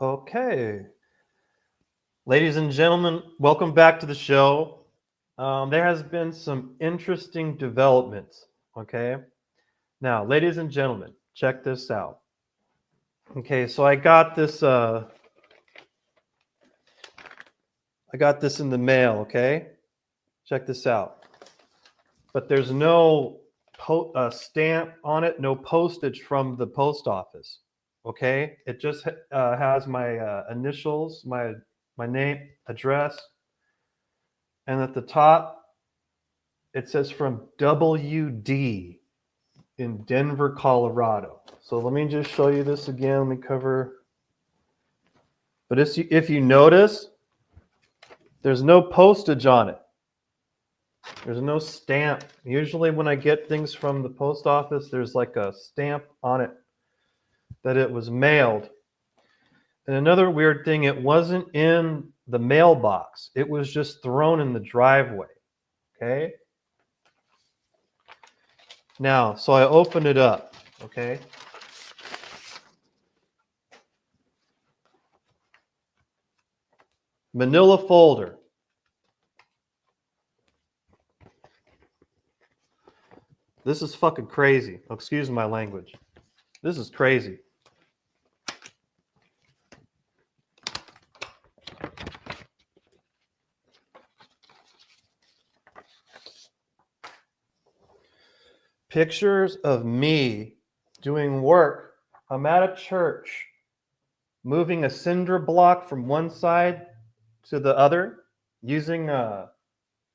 Okay. Ladies and gentlemen, welcome back to the show. There has been some interesting developments. Okay. Now, ladies and gentlemen, check this out. Okay, so I got this in the mail, okay? Check this out. But there's no stamp on it, no postage from the post office. Okay? It just has my initials, my name, address, and at the top it says from WD in Denver, Colorado. So let me just show you this again. Let me cover. But if you notice, there's no postage on it. There's no stamp. Usually when I get things from the post office, there's like a stamp on it that it was mailed. And another weird thing, it wasn't in the mailbox. It was just thrown in the driveway. Okay? Now, so I open it up. Okay? Manila folder. This is fucking crazy. Excuse my language. This is crazy. Pictures of me doing work. I'm at a church, moving a cinder block from one side to the other,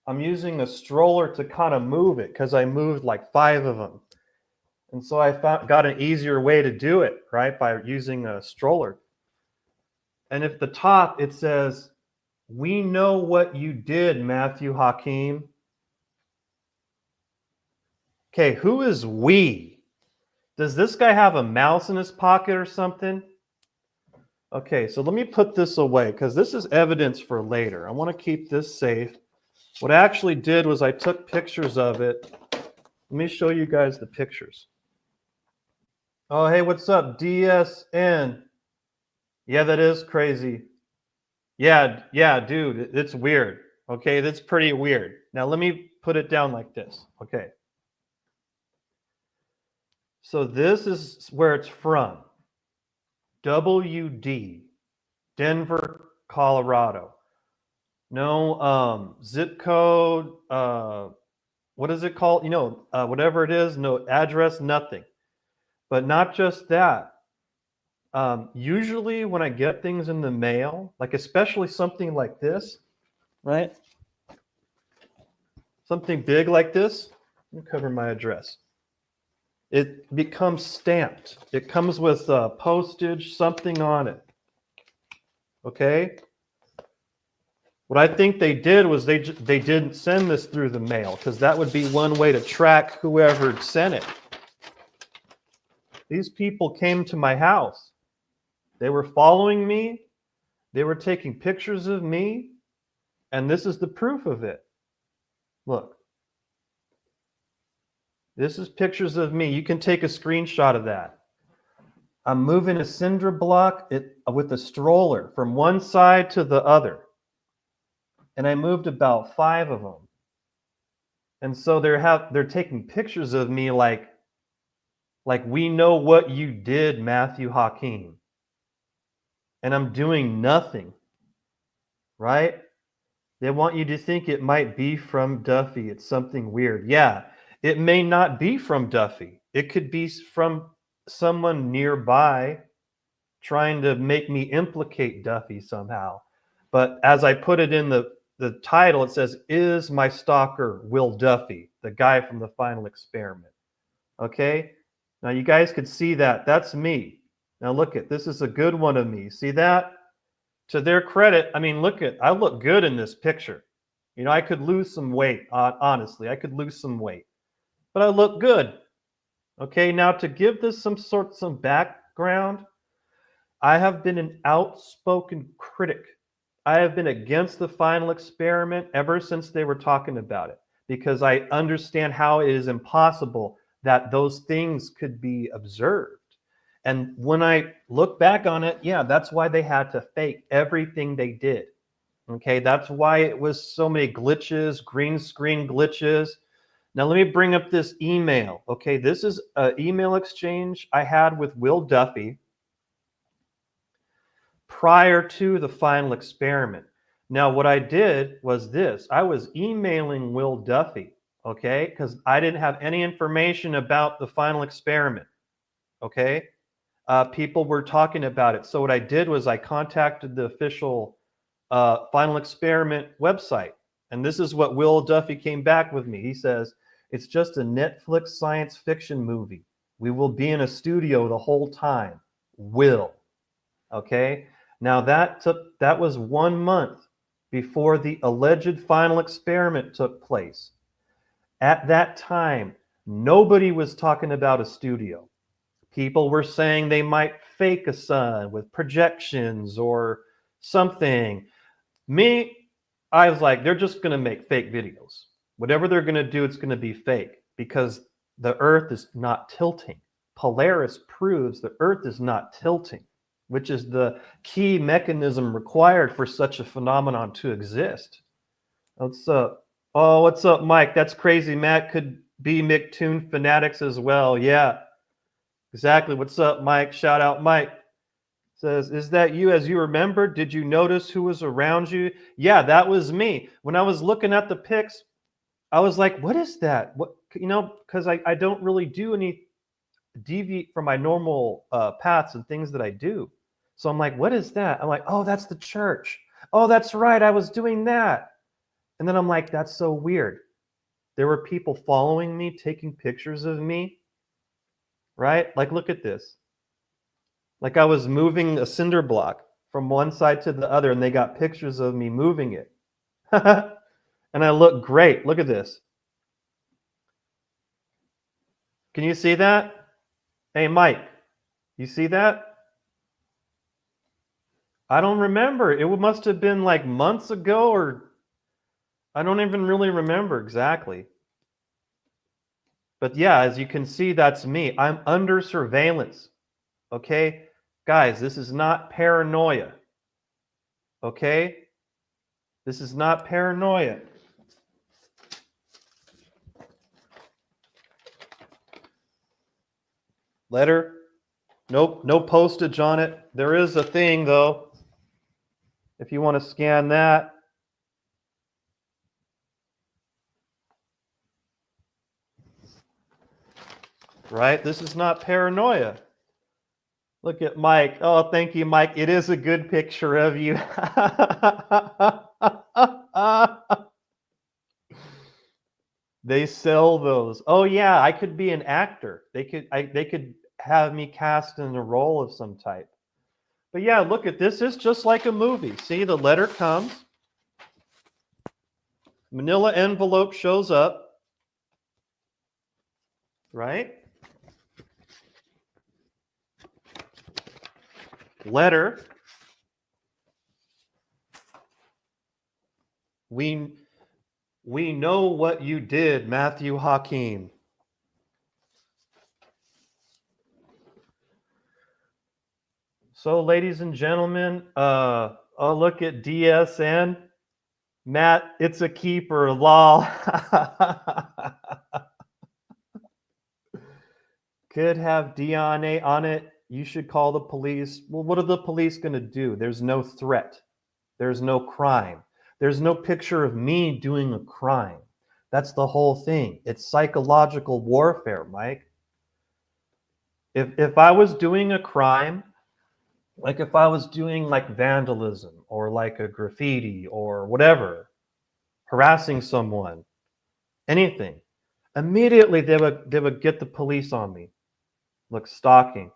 I'm using a stroller to kind of move it because I moved like 5 of them. And so got an easier way to do it, right? By using a stroller. And at the top, it says, "We know what you did, Matthew Hakeem." Okay, who is we? Does this guy have a mouse in his pocket or something? Okay, so let me put this away because this is evidence for later. I want to keep this safe. What I actually did was I took pictures of it. Let me show you guys the pictures. Oh, hey, what's up, DSN? Yeah, that is crazy. Yeah, dude, it's weird. Okay, that's pretty weird. Now let me put it down like this. Okay. So this is where it's from. WD, Denver, Colorado. No zip code, what is it called? Whatever it is, no address, nothing. But not just that. Usually when I get things in the mail, like especially something like this, right? Something big like this, let me cover my address. It becomes stamped. It comes with postage, something on it. Okay? What I think they did was they didn't send this through the mail because that would be one way to track whoever sent it. These people came to my house. They were following me. They were taking pictures of me. And this is the proof of it. Look. This is pictures of me. You can take a screenshot of that. I'm moving a cinder block with a stroller from one side to the other. And I moved about 5 of them. And so they're taking pictures of me like we know what you did, Matthew Hakeem. And I'm doing nothing. Right? They want you to think it might be from Duffy. It's something weird. Yeah, it may not be from Duffy. It could be from someone nearby trying to make me implicate Duffy somehow. But as I put it in the title, it says, "Is my stalker Will Duffy, the guy from the final experiment?" Okay? Now you guys could see that. That's me. Now look at this is a good one of me. See that? To their credit, I mean, I look good in this picture. I could lose some weight, honestly. I could lose some weight. But I look good. Okay, now to give this some background, I have been an outspoken critic. I have been against the final experiment ever since they were talking about it because I understand how it is impossible that those things could be observed. And when I look back on it, yeah, that's why they had to fake everything they did. Okay, that's why it was so many glitches, green screen glitches. Now let me bring up this email. Okay, this is an email exchange I had with Will Duffy prior to the final experiment. Now what I did was this. I was emailing Will Duffy, okay, because I didn't have any information about the final experiment, okay? People were talking about it. So what I did was I contacted the official final experiment website. And this is what Will Duffy came back with me. He says, it's just a Netflix science fiction movie. We will be in a studio the whole time. Will. Okay. Now that was 1 month before the alleged final experiment took place. At that time, nobody was talking about a studio. People were saying they might fake a sun with projections or something. Me, I was like, they're just going to make fake videos. Whatever they're going to do, it's going to be fake because the Earth is not tilting. Polaris proves the Earth is not tilting, which is the key mechanism required for such a phenomenon to exist. What's up? Oh, what's up, Mike? That's crazy. Matt could be McToon fanatics as well. Yeah, exactly. What's up, Mike? Shout out, Mike. Says, is that you as you remember? Did you notice who was around you? Yeah, that was me. When I was looking at the pics, I was like, what is that? What, because I don't really do any deviate from my normal paths and things that I do. So I'm like, what is that? I'm like, oh, that's the church. Oh, that's right. I was doing that. And then I'm like, that's so weird. There were people following me, taking pictures of me, right? Like, look at this. Like I was moving a cinder block from one side to the other, and they got pictures of me moving it. And I look great. Look at this. Can you see that? Hey, Mike, you see that? I don't remember. It must have been like months ago, or I don't even really remember exactly. But yeah, as you can see, that's me. I'm under surveillance. Okay? Guys, this is not paranoia. Okay? This is not paranoia. Letter? Nope, no postage on it. There is a thing, though, if you want to scan that. Right? This is not paranoia. Look at Mike. Oh, thank you, Mike. It is a good picture of you. They sell those. Oh yeah, I could be an actor. They could have me cast in a role of some type. But yeah, look at this. It's just like a movie. See, the letter comes. Manila envelope shows up. Right? Letter. We know what you did, Matthew Hakeem. So, ladies and gentlemen, I'll look at DSN. Matt, it's a keeper, lol. Could have DNA on it. You should call the police. Well, what are the police going to do? There's no threat. There's no crime. There's no picture of me doing a crime. That's the whole thing. It's psychological warfare, Mike. If I was doing a crime, like if I was doing like vandalism or like a graffiti or whatever, harassing someone, anything, immediately they would get the police on me. Look, stalking.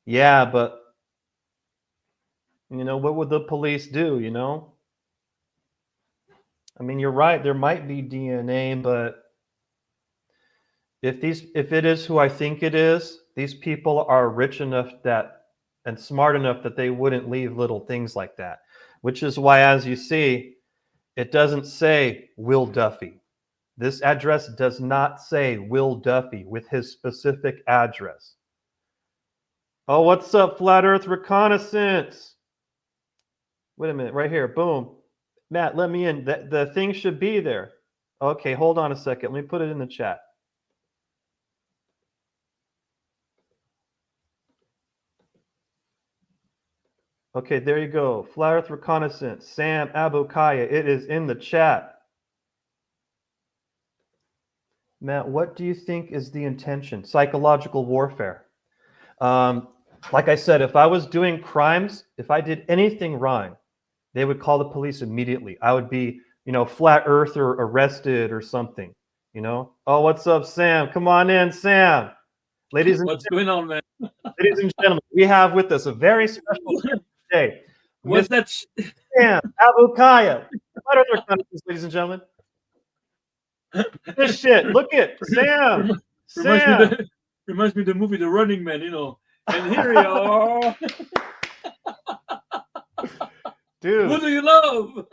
Yeah, but what would the police do, I mean, you're right, there might be DNA, but if it is who I think it is, these people are rich enough and smart enough that they wouldn't leave little things like that. Which is why, as you see, it doesn't say Will Duffy. This address does not say Will Duffy with his specific address. Oh, what's up, Flat Earth Reconnaissance? Wait a minute, right here. Boom. Matt, let me in. The thing should be there. Okay, hold on a second. Let me put it in the chat. Okay, there you go. Flat Earth Reconnaissance. Sam Abukaya. It is in the chat. Matt, what do you think is the intention? Psychological warfare. Like I said, if I was doing crimes, if I did anything wrong, they would call the police immediately. I would be, flat earth or arrested or something, Oh, what's up, Sam? Come on in, Sam. What's going on, man? Ladies and gentlemen, we have with us a very special guest today. What's Mr. that? Sam Abukaya. Flat Earth Reconnaissance, ladies and gentlemen. This shit. Look at Sam. Sam. Reminds me of the movie The Running Man, And here we are. Dude. Who do you love?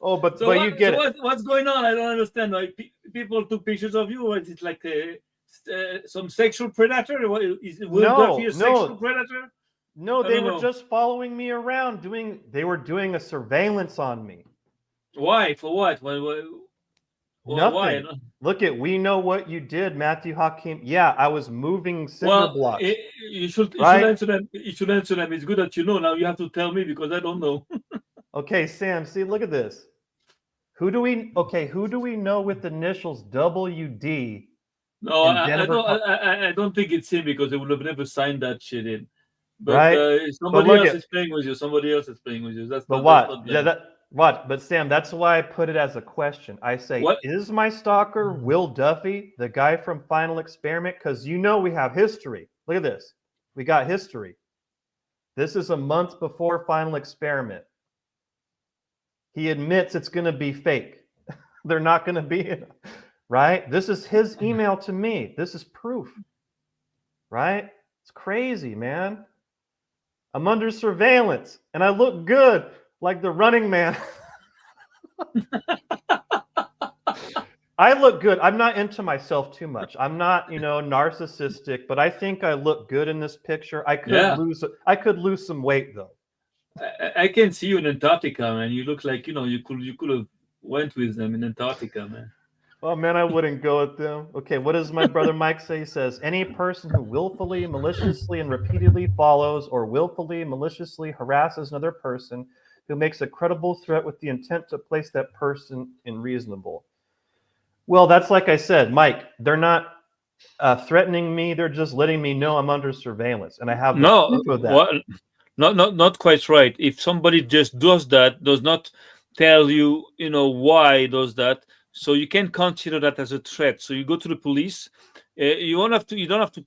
Oh, but you get it. What's going on? I don't understand. Like people took pictures of you. Or is it like some sexual predator? Is Will Duffy a sexual predator? No, they were just following me around. They were doing a surveillance on me. Why? For what? Nothing. Why? Look at, we know what you did, Matthew Hakim. Yeah, I was moving cinder blocks. You should answer them. You should answer them. It's good that you know. Now you have to tell me because I don't know. Okay, Sam. See, look at this. Who do we know with initials WD? No, I don't think it's him because they would have never signed that shit in. But right? Somebody else is playing with you. Somebody else is playing with you. That's but not, what? That's not what? But Sam, that's why I put it as a question. I say, what? Is my stalker Will Duffy, the guy from Final Experiment? Because we have history. Look at this. We got history. This is a month before Final Experiment. He admits it's going to be fake. They're not going to be, right? This is his email to me. This is proof, right? It's crazy, man. I'm under surveillance and I look good like the Running Man. I look good. I'm not into myself too much. I'm not, narcissistic, but I think I look good in this picture. I could lose some weight though. I can see you in Antarctica, man. You look like, you could have went with them in Antarctica, man. Oh, man, I wouldn't go with them. Okay, what does my brother Mike say? He says, any person who willfully, maliciously, and repeatedly follows or willfully, maliciously harasses another person who makes a credible threat with the intent to place that person in reasonable. Well, that's like I said, Mike, they're not threatening me. They're just letting me know I'm under surveillance. And I have proof of that. Well, not quite right. If somebody just does not tell you, why does that, so you can consider that as a threat. So you go to the police. You don't have to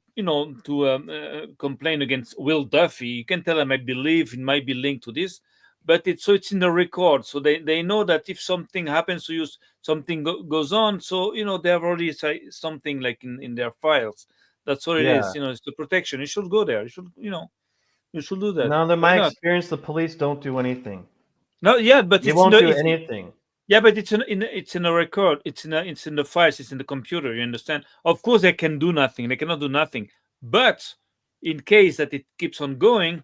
complain against Will Duffy. You can tell them, I believe it might be linked to this, but it's in the record, so they know that if something happens to you, something goes on. So they have already something like in their files. That's what it is. It's the protection. You should go there. You should do that. No, in my experience, the police don't do anything. No, yeah, but they won't do anything. Yeah, but it's in a record. It's in the files. It's in the computer. You understand? Of course, they can do nothing. They cannot do nothing. But in case that it keeps on going,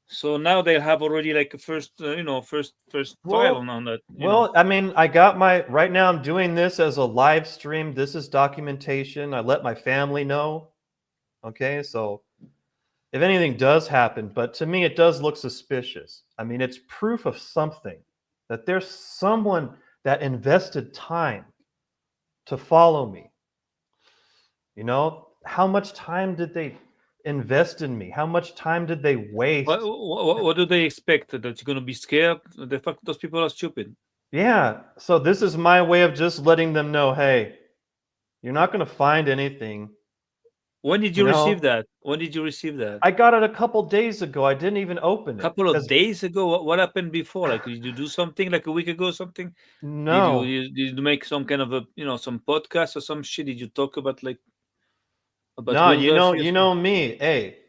so now they'll have already like a first file on that. Well, I mean, I got right now. I'm doing this as a live stream. This is documentation. I let my family know. Okay, so if anything does happen, but to me, it does look suspicious. I mean, it's proof of something, that there's someone that invested time to follow me. How much time did they invest in me? How much time did they waste? What do they expect? That you're going to be scared? The fact those people are stupid. Yeah. So this is my way of just letting them know, hey, you're not going to find anything. When did you receive that? When did you receive that? I got it a couple days ago. I didn't even open it. A couple of days ago? What happened before? Like, did you do something like a week ago or something? No. Did you make some kind of a some podcast or some shit? Did you talk about no, you know me. Hey,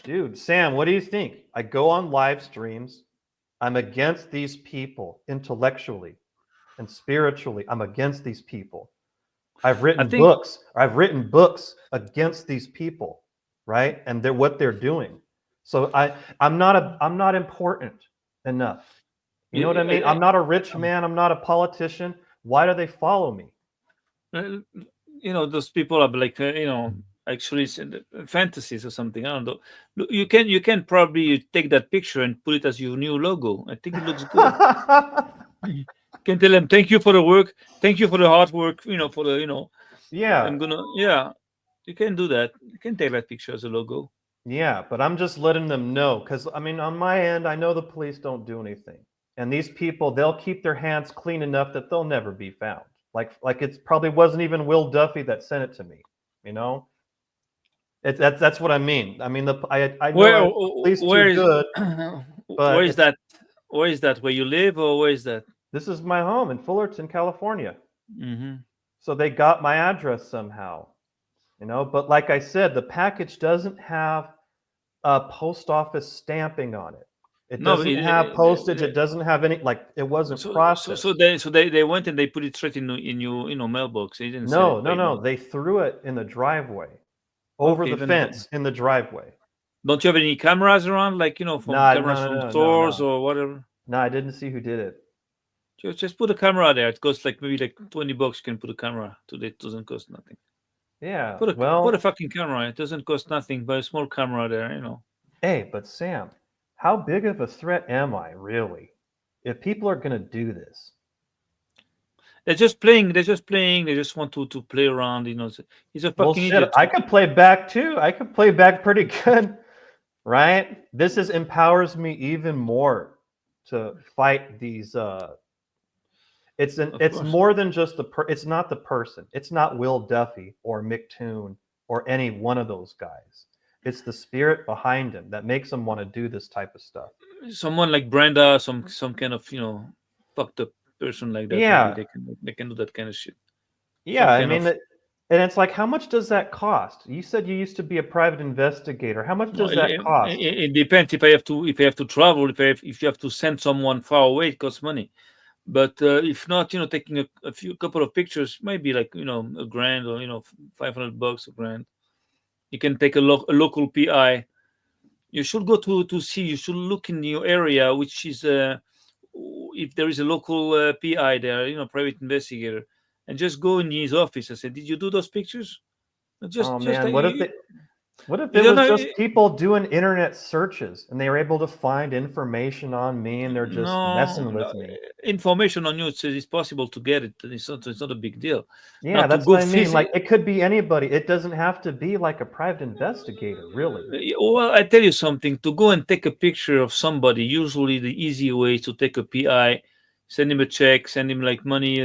dude, Sam, what do you think? I go on live streams. I'm against these people intellectually. and spiritually. I'm against these people. I think I've written books against these people, right? And they're what they're doing. So I'm not important enough. You know what I mean? I, I'm not a rich man. I'm not a politician. Why do they follow me? uh, those people are like actually it's in the fantasies or something. I don't know. Look, you can probably take that picture and put it as your new logo. I think it looks good. You can tell them thank you for the work, thank you for the hard work, for the Yeah, I'm gonna, yeah, you can do that. You can take that picture as a logo. yeah, but I'm just letting them know because I mean, on my end, I know the police don't do anything, and these people, they'll keep their hands clean enough that they'll never be found. Like it's probably wasn't even Will Duffy that sent it to me. You know, that's what I mean. I mean, I know Where the police too where is good, where but is it's that? Where is that? Where you live, or where is that? this is my home in Fullerton, California. Hmm. So they got my address somehow. You know, but like I said, the package doesn't have a post office stamping on it. It No, doesn't have postage. It doesn't have any, like, it wasn't so processed. they went and they put it straight in your mailbox. They didn't send No, it no, by no. mail. They threw it in the driveway, over Okay, the even fence in the driveway. don't you have any cameras around, like from No, cameras no, no, from no, no, stores no. or whatever? No, I didn't see who did it. Just put a camera there. It costs like maybe like $20. You can put a camera to it. Doesn't cost nothing. Yeah, Put a well, fucking camera. It doesn't cost nothing. But a small camera there. hey, but Sam, how big of a threat am I, really? If people are going to do this, They're just playing. They're just playing. They just want to play around. He's a well, fucking shit, idiot. I could play back too. I could play back pretty good. Right? This is empowers me even more to fight these Of it's course. more than just it's not the person. It's not Will Duffy or Mick Toon or any one of those guys. It's the spirit behind him that makes them want to do this type of stuff. Someone like Brenda, some kind of fucked up person like that. Maybe Yeah. they can do that kind of shit. Yeah, Some I kind mean of. and it's like how much does that cost? You said you used to be a private investigator. How much No, does that cost? it depends. If I have to travel, if you have to send someone far away, it costs money. But if not, taking a couple of pictures might be like a grand, or $500, a grand. You can take a local PI. You should go to see. You should look in your area, which is if there is a local PI there, private investigator, and just go in his office and say, "Did you do those pictures?" Oh Just man, what if you it don't was know. just people doing internet searches and they were able to find information on me and they're just No, messing no, with me? information on you. It's possible to get it. It's not a big deal. Now Yeah, to that's go what I mean. physically. Like it could be anybody. It doesn't have to be like a private investigator, really. Well, I tell you something. To go and take a picture of somebody, usually the easy way is to take a PI, send him a check, send him like money,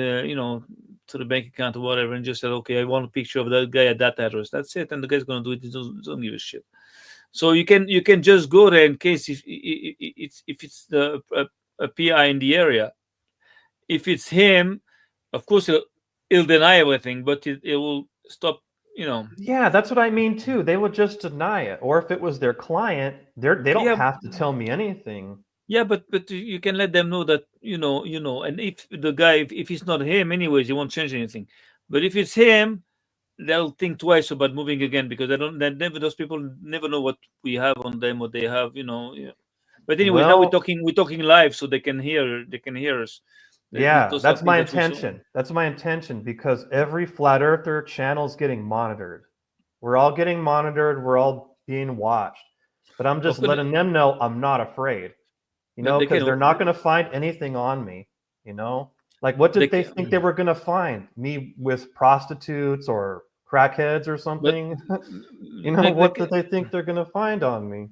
to the bank account or whatever, and just say, "Okay, I want a picture of that guy at that address." That's it, and the guy's gonna do it. He doesn't give a shit. So you can just go there in case if it's a PI in the area. If it's him, of course he'll deny everything, but it will stop. You know, Yeah, that's what I mean too. They would just deny it. Or if it was their client, they don't yeah, have to tell me anything. yeah, but you can let them know that and if the guy, if it's not him, anyways, it won't change anything. But if it's him, they'll think twice about moving again, because those people never know what we have on them, what they have. Yeah. But anyways, now we're Well, talking we're talking live, so they can hear us. yeah, Those are that's things my that we saw. intention. That's my intention because every flat earther channel is getting monitored. We're all getting monitored. We're all being watched. But I'm Of just course, letting them know I'm not afraid. but they Because can they're not going to find anything on me. You know, like what they did they can, think they were going to find? Me with prostitutes or crackheads or but something? they, they, What did they think they're going to find on me?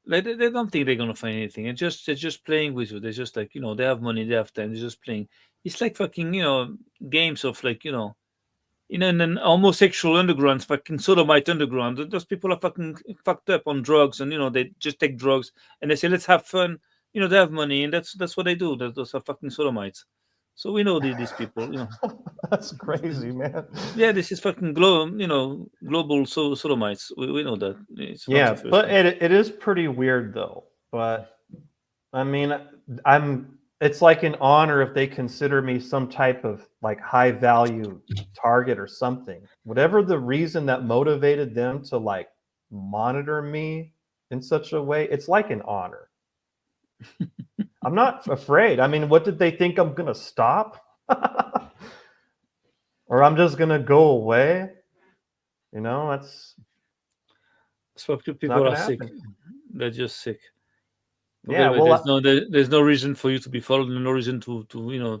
they don't think they're gonna find anything. They're just playing with you. They're just like, they have money, they have time. They're just playing. It's like fucking games of like in an homosexual underground, fucking sodomite underground. Those people are fucking fucked up on drugs, and they just take drugs and they say let's have fun. They have money, and that's what they do. Those are fucking sodomites. So we know these people. That's crazy, man. Yeah, this is fucking global sodomites. We know that. It's not the Yeah, first but one. it is pretty weird though. But I mean, I'm it's like an honor if they consider me some type of like high value target or something. Whatever the reason that motivated them to like monitor me in such a way, it's like an honor. I'm not afraid. I mean, what did they think I'm going to stop? Or I'm just going to go away? You know, that's So not people going are to sick. happen. They're just sick. Yeah, Okay, well, there's no reason for you to be followed, no reason to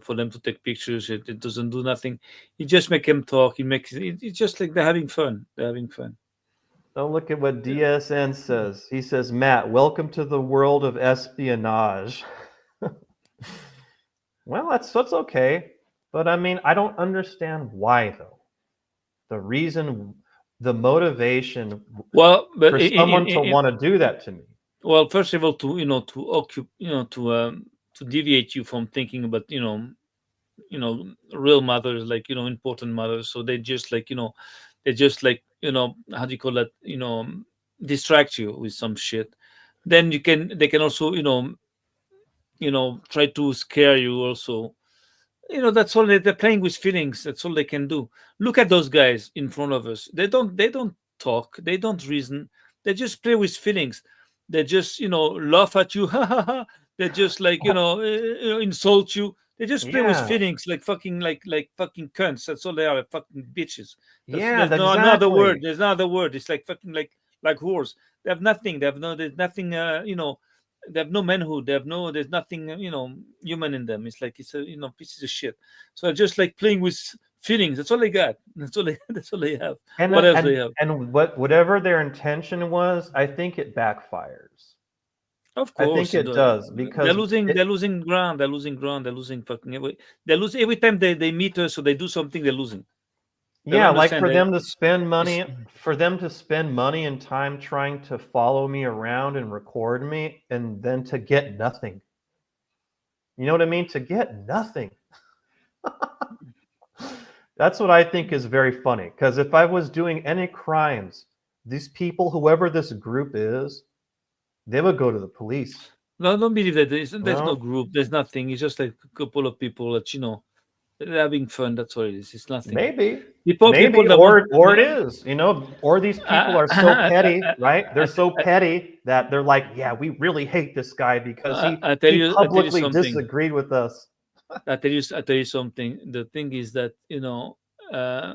for them to take pictures. It doesn't do nothing. You just make them talk. It's just like they're having fun. They're having fun. don't look at what Yeah. DSN says. He says, Matt, welcome to the world of espionage. Well, that's okay. But I mean, I don't understand why though. The reason, the motivation Well, but for someone to want to do that to me. well, first of all, to occupy, to deviate you from thinking about real matters, like important matters. So they just like how do you call that, distract you with some shit. Then they can also try to scare you also. That's all they're playing with feelings. That's all they can do. Look at those guys in front of us. They don't talk, they don't reason, they just play with feelings. They just laugh at you. Ha ha ha. They just like insult you. They just play with Yeah, feelings like fucking like fucking cunts. That's all they are, fucking bitches. yeah, There's no another word. exactly. There's no other word. It's like fucking like whores. They have nothing. There's nothing. They have no manhood. There's nothing. Human in them. It's like it's a pieces of shit. So just like playing with feelings. That's all they got. That's all they. That's all they have. And What uh, else and they have? and whatever their intention was, I think it backfires. Of I think course, it does they're because losing. it, They're losing ground. They're losing ground. They're losing fucking every. They lose every time they meet us, so they do something. They're losing. They don't yeah, like understand. for them to spend It's money, and time trying to follow me around and record me, and then to get nothing. You know what I mean? To get nothing. That's what I think is very funny. Because if I was doing any crimes, these people, whoever this group is, they would go to the police. no. Don't believe that. You There's no know, group. There's nothing. It's just like a couple of people that they're having fun. That's what it is. It's nothing. maybe, People maybe, that want. or it is. You know, or these people are so petty, right? They're so I, petty that they're like, yeah, we really hate this guy because he I tell you publicly something. disagreed with us. I tell you something. The thing is that uh,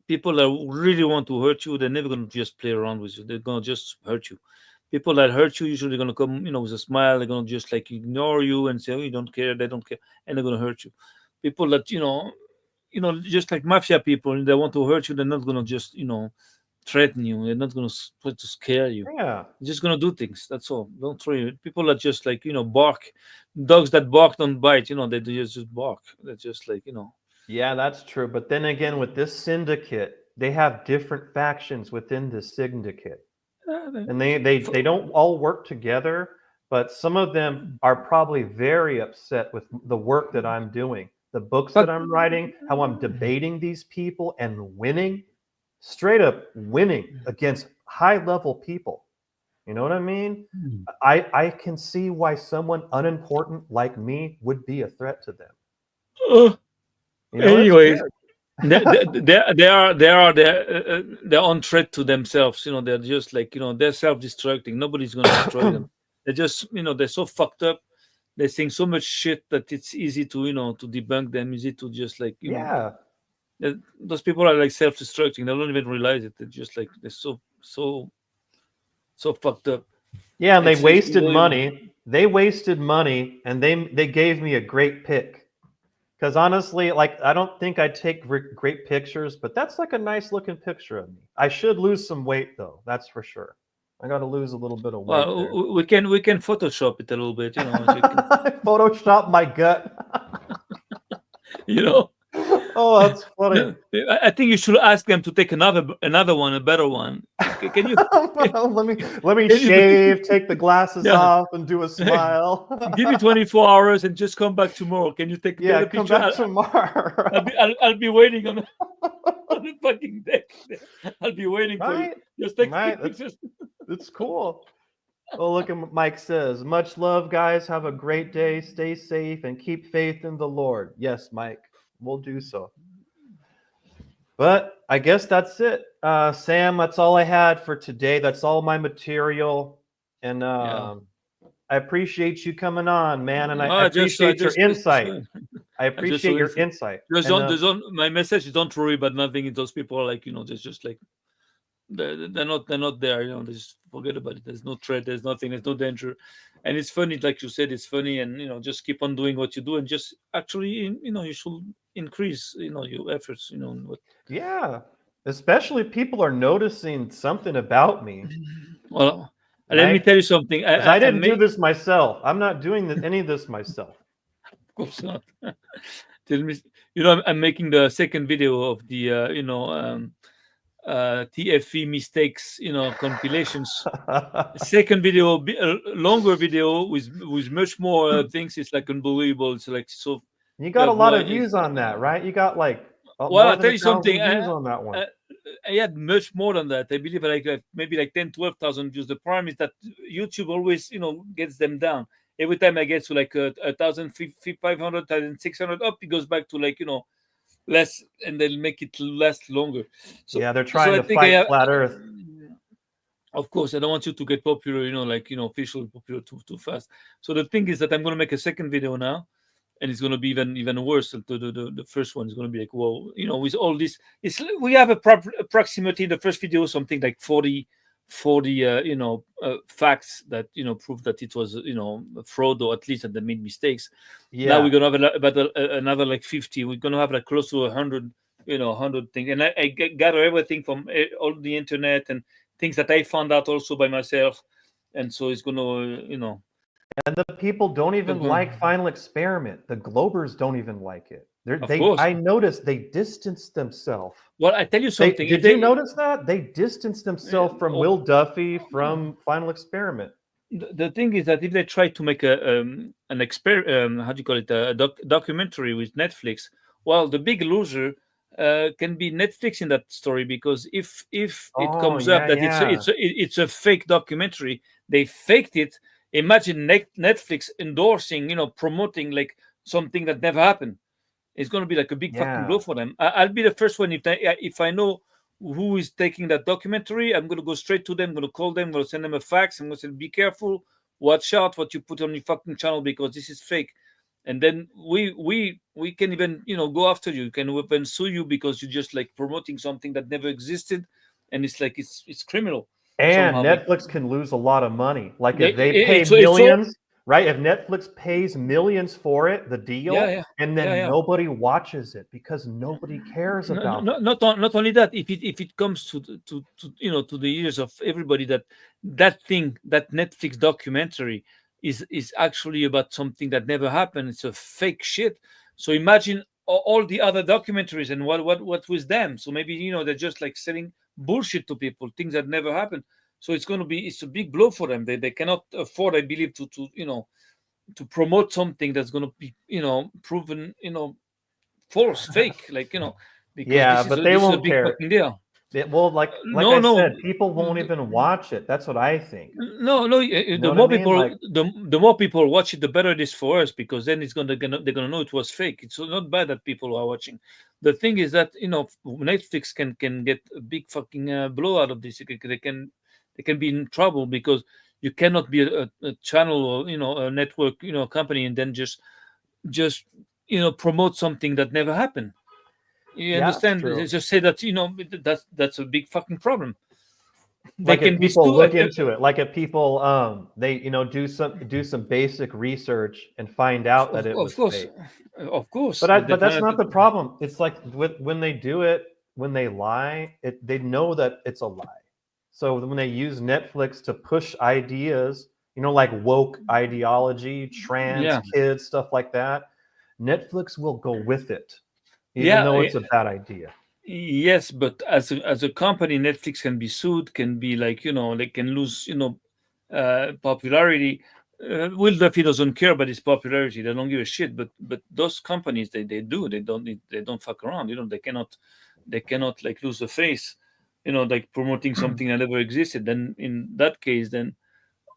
people that really want to hurt you, they're never gonna just play around with you. They're gonna just hurt you. People that hurt you usually gonna come, with a smile. They're gonna just like ignore you and say, "Oh, you don't care." They don't care, and they're gonna hurt you. People that just like mafia people, they want to hurt you. They're not gonna just threaten you. They're not gonna try to scare you. Yeah, They're just gonna do things. That's all. Don't try it. People that just like bark. Dogs that bark don't bite. They just bark. They're just like yeah, that's true. But then again, with this syndicate, they have different factions within the syndicate. And they don't all work together, but some of them are probably very upset with the work that I'm doing, the books that but I'm writing, how I'm debating these people and winning, straight up winning against high level people. You know what I mean? I can see why someone unimportant like me would be a threat to them. Uh, You know, it's anyways, weird. they're on threat to themselves. They're just like they're self-destructing. Nobody's gonna destroy them. They're just they're so fucked up. They're saying so much shit that it's easy to to debunk them. Easy to just like Yeah. those people are like self-destructing. They don't even realize it. They're just like they're so fucked up. Yeah, and they It's wasted unbelievable. money. They wasted money and they gave me a great pick. Because honestly, like I don't think I take great pictures, but that's like a nice looking picture of me. I should lose some weight though, that's for sure. I got to lose a little bit of weight Well, there. we can Photoshop it a little bit. You can, Photoshop my gut. you know. Oh, that's funny. No, I think you should ask them to take another one, a better one. Can you can, Let me can you shave, take the glasses yeah, off, and do a smile. give me 24 hours and just come back tomorrow. Can you take a Yeah, better come picture? back tomorrow. I'll be waiting on on the fucking deck. I'll be waiting for you. Right? Just take Right. pictures. It's cool. Oh, look at what Mike says. Much love, guys. Have a great day. Stay safe and keep faith in the Lord. Yes, Mike, we'll do so. But I guess that's it. Sam, that's all I had for today. That's all my material. And Yeah. I appreciate you coming on, man. And I I appreciate your just insight. I I just appreciate saw your info. insight. And There's on my message is don't worry about nothing. Those people are like, they're just like they're not there. They just forget about it. There's no threat. There's nothing. There's no danger. And it's funny, like you said, it's funny. And just keep on doing what you do, and just actually, you should increase, your efforts. What yeah, especially people are noticing something about me. Well, And let me tell you something. because I I didn't do make, this myself. I'm not doing any of this myself. of course not. Tell me, I'm making the second video of the, TFE mistakes, compilations. Second video, a longer video with much more things. It's like unbelievable. It's like so You you got a have no lot of idea. views on that, right? You got like Well, more I'll than tell a you thousand something. views on that one. I, I had much more than that. I believe like maybe like 10, 12,000 views. The problem is that YouTube always, gets them down. Every time I get to like a thousand, 500, 1,600 up, it goes back to like, less, and they'll make it last longer. So, Yeah, they're so trying I to think I fight have. flat Earth. Of course, I don't want you to get popular, official popular too fast. So the thing is that I'm going to make a second video now, and it's going to be even worse. The first one is going to be like, whoa, with all this, we have approximately the first video something like 40 facts that prove that it was a fraud, or at least that they made mistakes. Now we're Yeah. going to have about another like 50. We're going to have like close to 100, 100 things, and I gather everything from all the internet and things that I found out also by myself, and so it's going to And the people don't it's even gonna, like Final Experiment. The Globers don't even like it. of course. I noticed they distanced themselves. Well, I tell you something. If Did you they notice that? They distanced themselves from oh, Will Duffy, from Final Experiment. the thing is that if they try to make an how do you call it, a documentary with Netflix, well, the big loser can be Netflix in that story, because if it Oh, comes up yeah, that yeah. it's a fake documentary, they faked it. Imagine Netflix endorsing, promoting like something that never happened. It's going to be like a big fucking blow Yeah. for them. I'll be the first one if I know who is taking that documentary. I'm going to go straight to them. I'm going to call them. I'm going to send them a fax. I'm going to say, "Be careful. Watch out what you put on your fucking channel, because this is fake." And then we can even go after you. We can even sue you because you're just like promoting something that never existed, and it's like it's criminal And somehow. Netflix can lose a lot of money. Like if they pay It's so millions, right? If Netflix pays millions for it, the yeah, deal, yeah, and yeah, then yeah. nobody watches it because nobody cares about them. Not only that, if it comes to to the ears of everybody, that thing, that Netflix documentary is actually about something that never happened. It's a fake shit. So imagine all the other documentaries, and what with them. So maybe they're just like selling bullshit to people, things that never happened. So it's a big blow for them. They cannot afford, I believe, to promote something that's going to be proven false, fake, like because Yeah, this is but a they this is a won't big care. fucking deal. Well, like No, I no, said, people won't even watch it. That's what I think. no. You know The what I more mean? people, Like, the more people watch it, the better it is for us, because then they're gonna know it was fake. It's not bad that people are watching. The thing is that Netflix can get a big fucking blow out of this. They can be in trouble, because you cannot be a channel, or a network, company, and then just promote something that never happened. You yeah, it's understand? true. Just say that that's a big fucking problem. They Like if can be people still look into it, like if people they do some basic research and find out that it of was course, fake. they But that's find not out. the problem. It's like when they do it, when they lie, they know that it's a lie. So when they use Netflix to push ideas, like woke ideology, trans Yeah, kids, stuff like that, Netflix will go with it, even yeah, though it's a bad idea. yes, but as a company, Netflix can be sued, can be like they can lose popularity. Will Duffy doesn't care about his popularity; they don't give a shit. But those companies, they do. They don't fuck around. They cannot like lose the face. Like promoting something that never existed. Then in that case, then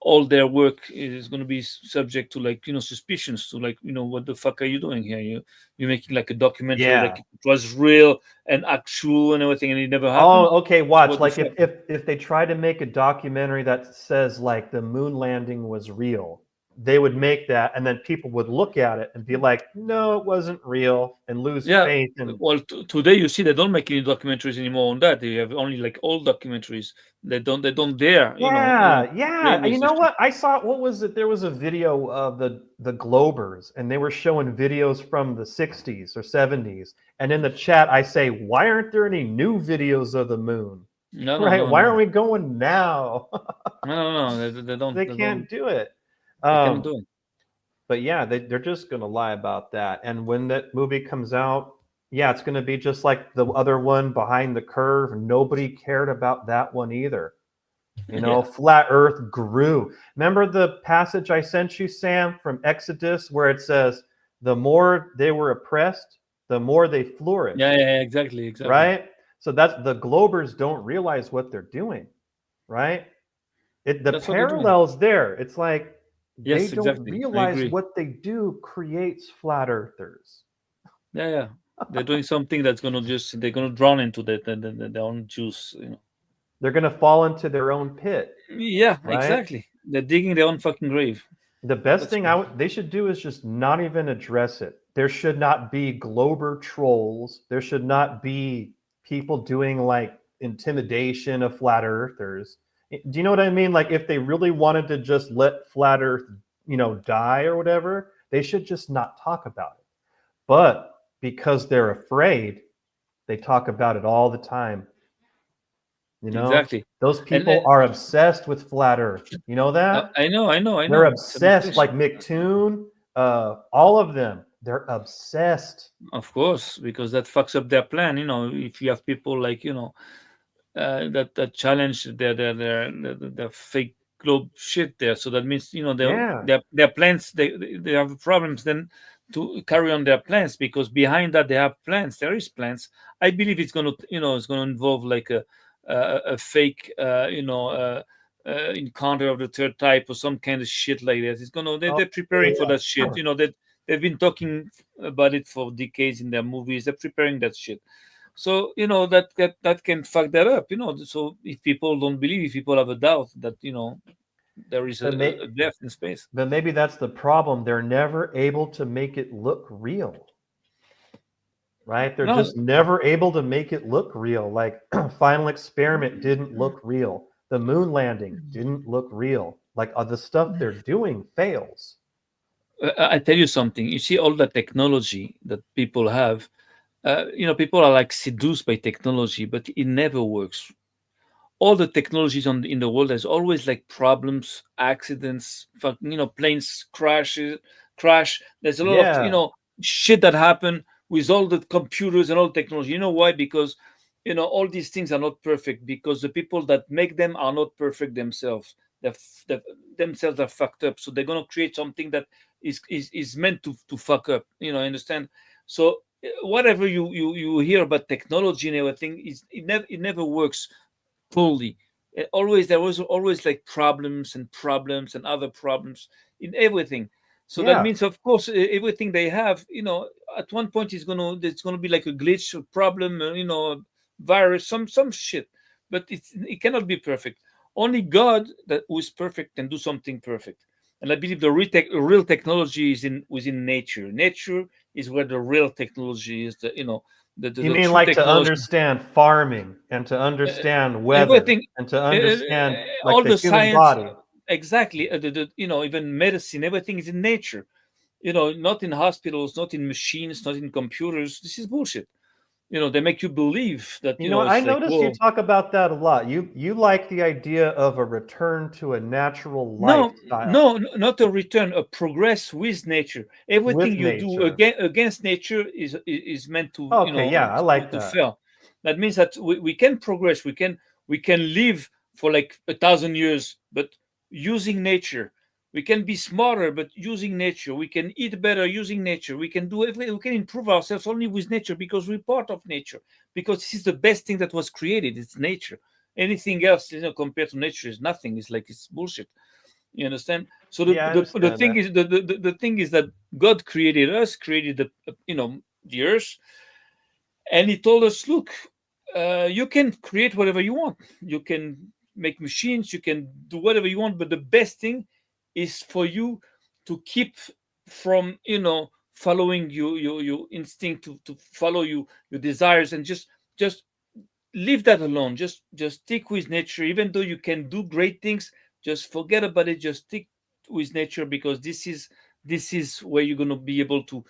all their work is going to be subject to, like, suspicions, to, like, what the fuck are you doing here? You're making like a documentary like Yeah. it was real and actual and everything, and it never happened. Oh, okay. Watch. What the Like fuck? if they try to make a documentary that says like the moon landing was real, they would make that, and then people would look at it and be like, "No, it wasn't real," and lose Yeah. faith. And Well, today you see they don't make any documentaries anymore on that. They have only like old documentaries. They don't dare, yeah, play yeah. You with know this shit. what? I saw. What was it? There was a video of the Globers, and they were showing videos from the '60s or '70s. And in the chat, I say, "Why aren't there any new videos of the moon?" No, no, Right? no, Why aren't no, we going now? no, no, no. They don't. They They can't don't. do it. They cannot Um, do it. but yeah, they're just going to lie about that. And when that movie comes out, yeah, it's going to be just like the other one, Behind the Curve. Nobody cared about that one either. Yeah, Flat Earth grew. Remember the passage I sent you, Sam, from Exodus, where it says, the more they were oppressed, the more they yeah, flourished, yeah, yeah, exactly, exactly. right? So that's the Globers don't realize what they're doing, right? The That's what they're doing. parallels there. It's like they Yes, don't exactly. I realize agree. what they do creates flat earthers. Yeah, yeah. They're doing something that's gonna just they're gonna drown into their own juice. They're going to fall into their own pit, Yeah, right? exactly. They're digging their own fucking grave. The best That's thing they should do is just not even address it. There should not be Glober trolls. There should not be people doing like intimidation of flat earthers. Do you know what I mean? Like if they really wanted to just let flat earth, die or whatever, they should just not talk about it. But because they're afraid, they talk about it all the time. exactly. Those And people are obsessed with flat earth. You know that? I know, I know, I They're know. It's an obsessed, like obsession. McToon, all of them. They're obsessed. Of course, because that fucks up their plan. If you have people like, that challenge their fake globe shit there. So that means, Yeah, their plans, they have problems then to carry on their plans, because behind that they have plans. There is plans. I believe it's gonna involve like a fake encounter of the third type or some kind of shit like that. oh, They're preparing for yeah. that shit. That they've been talking about it for decades in their movies. They're preparing that shit. So that can fuck that up. So if people don't believe, if people have a doubt that there is But, a depth in space. but maybe that's the problem. They're never able to make it look real, right? They're No, just never able to make it look real. Like Final Experiment didn't look real. The moon landing didn't look real. Like the stuff they're doing fails. I tell you something. You see all the technology that people have. People are like seduced by technology, but it never works. All the technologies in the world, there's always like problems, accidents, planes crash. There's a lot of Yeah, shit that happen with all the computers and all technology. You know why? Because all these things are not perfect, because the people that make them are not perfect themselves. They themselves are fucked up, so they're gonna create something that is meant to fuck up. Understand? So whatever you hear about technology and everything, it never works fully. Always there was always like problems and other problems in everything. So that yeah, means, of course, everything they have, at one point it's gonna be like a glitch, a problem, virus, some shit. But it cannot be perfect. Only God, that who is perfect, can do something perfect. And I believe the real technology is in within nature. Nature is where the real technology is. The you mean true like to technology. understand farming and to understand weather Everything, and to uh, uh, understand like all the the human science, body? exactly. Even medicine, everything is in nature. Not in hospitals, not in machines, not in computers. This is bullshit. They make you believe that I it's like, noticed you whoa. talk about that a lot. You like the idea of a return to a natural No, lifestyle no, not a return, a progress with nature. Everything with you do nature. against nature is meant to, Okay, yeah, I like to that. fail. That means that we can progress. We can live for like 1,000 years, but using nature. We can be smarter, but using nature. We can eat better using nature. We can do everything. We can improve ourselves only with nature, because we're part of nature. Because this is the best thing that was created. It's nature. Anything else, compared to nature, is nothing. It's like it's bullshit. You understand? So Yeah, I the understand thing that. is the thing is that God created us, created the earth, and He told us, look, you can create whatever you want. You can make machines. You can do whatever you want. But the best thing is for you to keep from following your instinct, to follow your desires, and just leave that alone. Just stick with nature. Even though you can do great things, just forget about it. Just stick with nature, because this is where you're going to be able to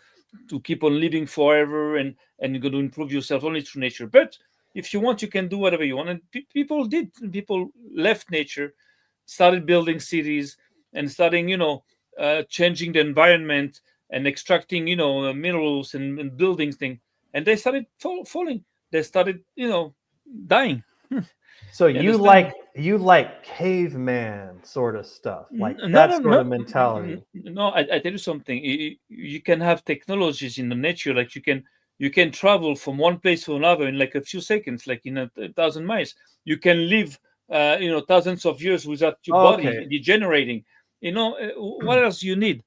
keep on living forever, and you're going to improve yourself only through nature. But if you want, you can do whatever you want. And people did. People left nature, started building cities, and starting changing the environment, and extracting minerals, and building things, and they started falling. They started dying. So You understand? you like caveman sort of stuff, like No, that no, sort no, of mentality. no. I tell you something. You can have technologies in the nature, like you can travel from one place to another in like a few seconds, like in a thousand miles. You can live, thousands of years without your body Okay. degenerating. What else you need?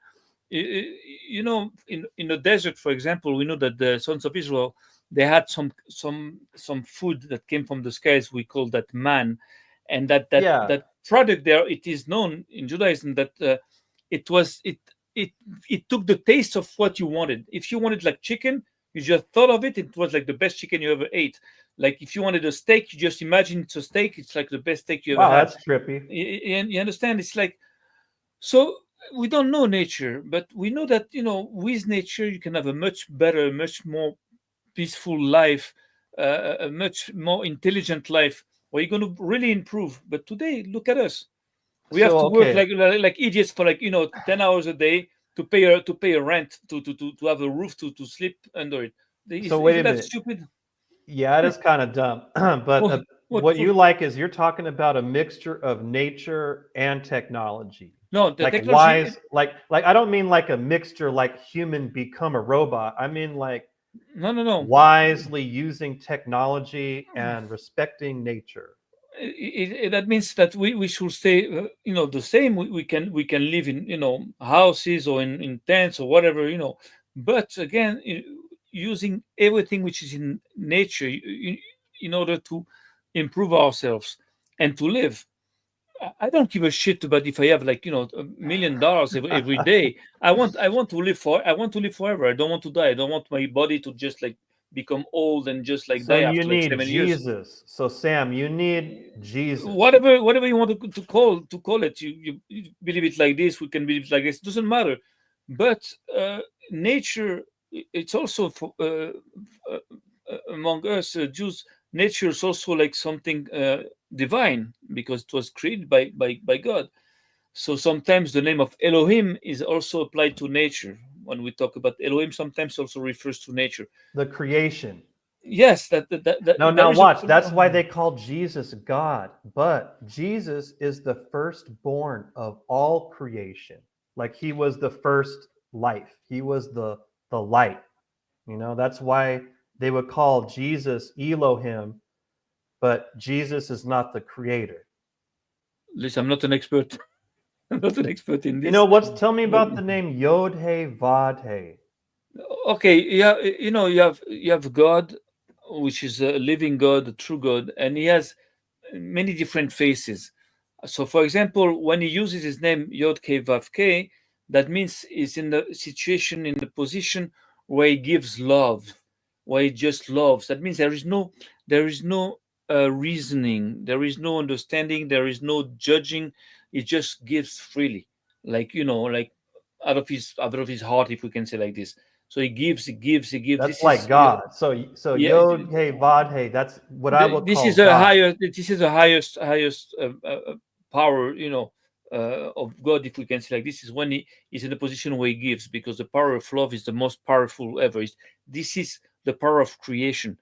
In the desert, for example, we know that the sons of Israel, they had some food that came from the skies. We call that man, and that Yeah. product there. It is known in Judaism that it was it it took the taste of what you wanted. If you wanted like chicken, you just thought of it. It was like the best chicken you ever ate. Like if you wanted a steak, you just imagine it's a steak. It's like the best steak you ever Wow, had. that's trippy. You understand? It's like, so we don't know nature, but we know that with nature you can have a much better, much more peaceful life, a much more intelligent life, where you're going to really improve. But today, look at us. We have So to work okay. like idiots for like 10 hours a day to pay a rent, to have a roof to sleep under it. So wait a Isn't that minute. stupid? Yeah, it is kind of dumb. But What? What? what you like is you're talking about a mixture of nature and technology. No, the Like technology. wise, like I don't mean like a mixture like human become a robot. I mean like No, no, no. wisely using technology and respecting nature. That means that we should stay the same. We can live in houses, or in tents, or whatever, but again, using everything which is in nature, in order to improve ourselves and to live. I don't give a shit about if I have like $1 million every day. I want to live forever. I don't want to die. I don't want my body to just like become old and just like So die you after like need 7 years. Jesus. So Sam, you need Jesus. Whatever you want to call it, you believe it like this, we can believe it like this, it doesn't matter. But nature, it's also for, among us Jews, nature is also like something divine, because it was created by God. So sometimes the name of Elohim is also applied to nature. When we talk about Elohim, sometimes also refers to nature. The creation. Yes, that Now there is a. watch. That's why they call Jesus God. But Jesus is the firstborn of all creation. Like he was the first life. He was the light. That's why they would call Jesus Elohim, but Jesus is not the creator. Listen, I'm not an expert. I'm not an expert in You know this, what's tell me but about the name Yod He Vod He? okay, yeah, you have God, which is a living God, a true God, and He has many different faces. So, for example, when He uses His name Yod K Vav K, that means He's in the situation, in the position where He gives love, where He just loves. That means there is no reasoning, there is no understanding, there is no judging. He just gives freely, like like out of his heart, if we can say like this. So he gives, he gives, he gives. That's This like is God. So yeah. Yod He Vod He. That's what I would This is call a God. higher. This is the highest power. Of God, if we can say like this, is when he is in the position where he gives, because the power of love is the most powerful ever. This is the power of creation.